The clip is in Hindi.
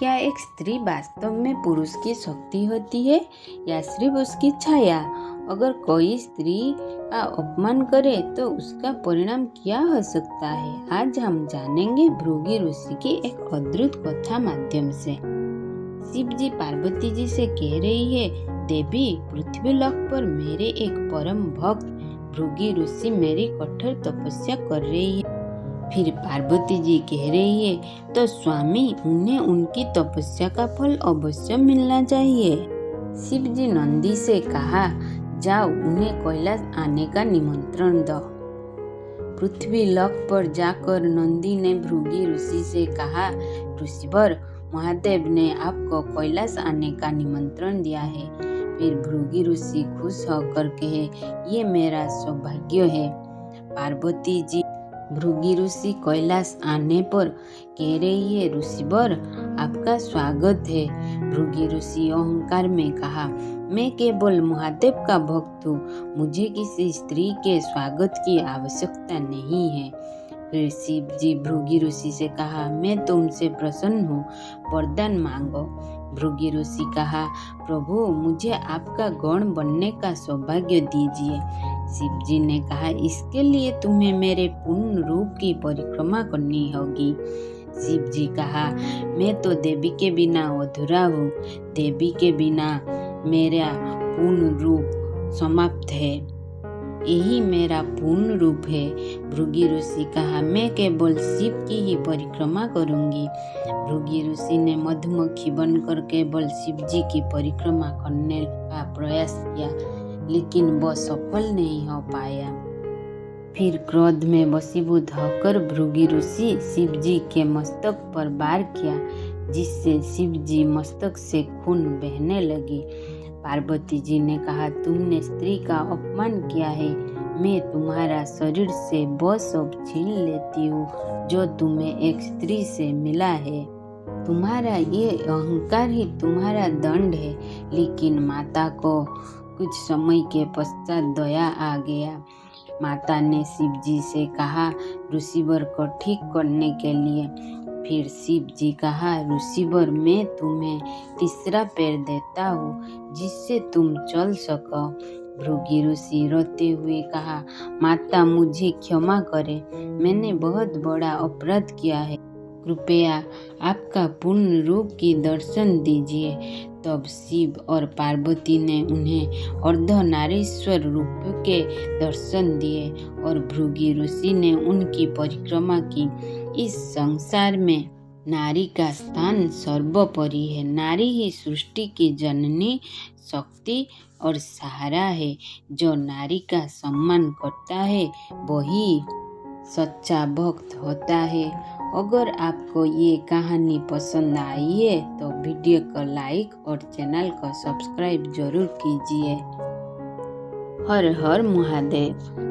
क्या एक स्त्री वास्तव में पुरुष की शक्ति होती है या सिर्फ उसकी छाया? अगर कोई स्त्री का अपमान करे तो उसका परिणाम क्या हो सकता है? आज हम जानेंगे भृगु ऋषि की एक अद्भुत कथा माध्यम से। शिव जी पार्वती जी से कह रही है, देवी पृथ्वी लोक पर मेरे एक परम भक्त भृगु ऋषि मेरी कठोर तपस्या कर रही है। फिर पार्वती जी कह रही है, तो स्वामी उन्हें उनकी तपस्या का फल अवश्य मिलना चाहिए। शिव जी नंदी से कहा, जाओ उन्हें कैलाश आने का निमंत्रण दो। पृथ्वी लोक पर जाकर नंदी ने भृगु ऋषि से कहा, ऋषिवर महादेव ने आपको कैलाश आने का निमंत्रण दिया है। फिर भृगु ऋषि खुश होकर कहे, ये मेरा सौभाग्य है। पार्वती जी भृगु ऋषि कैलाश आने पर कह रही है, ऋषिवर आपका स्वागत है। भृगु ऋषि अहंकार में कहा, मैं केवल महादेव का भक्त हूँ, मुझे किसी स्त्री के स्वागत की आवश्यकता नहीं है। फिर शिव जी भृगु ऋषि से कहा, मैं तुमसे प्रसन्न हूँ, वरदान मांगो। भृगु ऋषि कहा, प्रभु मुझे आपका गण बनने का सौभाग्य दीजिए। शिव जी ने कहा, इसके लिए तुम्हें मेरे पूर्ण रूप की परिक्रमा करनी होगी। शिव जी कहा, मैं तो देवी के बिना अधूरा हूँ, देवी के बिना मेरा पूर्ण रूप समाप्त है, यही मेरा पूर्ण रूप है। भृगु ऋषि कहा, मैं केवल शिव की ही परिक्रमा करूंगी। भृगु ऋषि ने मधुमक्खी बनकर केवल शिव जी की परिक्रमा करने का प्रयास किया, लेकिन वह सफल नहीं हो पाया। फिर क्रोध में वशीभूत होकर भृगु ऋषि शिव जी के मस्तक पर वार किया, जिससे शिव जी मस्तक से खून बहने लगी। पार्वती जी ने कहा, तुमने स्त्री का अपमान किया है, मैं तुम्हारा शरीर से वह सब छीन लेती हूँ जो तुम्हें एक स्त्री से मिला है। तुम्हारा ये अहंकार ही तुम्हारा दंड है। लेकिन माता को कुछ समय के पश्चात दया आ गया। माता ने शिव जी से कहा, ऋषिवर को ठीक करने के लिए। फिर शिव जी कहा, ऋषिवर मैं तुम्हें तीसरा पैर देता हूँ, जिससे तुम चल सको। भृगु ऋषि रोते हुए कहा, माता मुझे क्षमा करे, मैंने बहुत बड़ा अपराध किया है, कृपया आपका पूर्ण रूप की दर्शन दीजिए। तब शिव और पार्वती ने उन्हें अर्धनारीश्वर रूप के दर्शन दिए और भृगु ऋषि ने उनकी परिक्रमा की। इस संसार में नारी का स्थान सर्वोपरि है। नारी ही सृष्टि की जननी, शक्ति और सहारा है। जो नारी का सम्मान करता है वही सच्चा भक्त होता है। अगर आपको ये कहानी पसंद आई है तो वीडियो को लाइक और चैनल को सब्सक्राइब जरूर कीजिए। हर हर महादेव।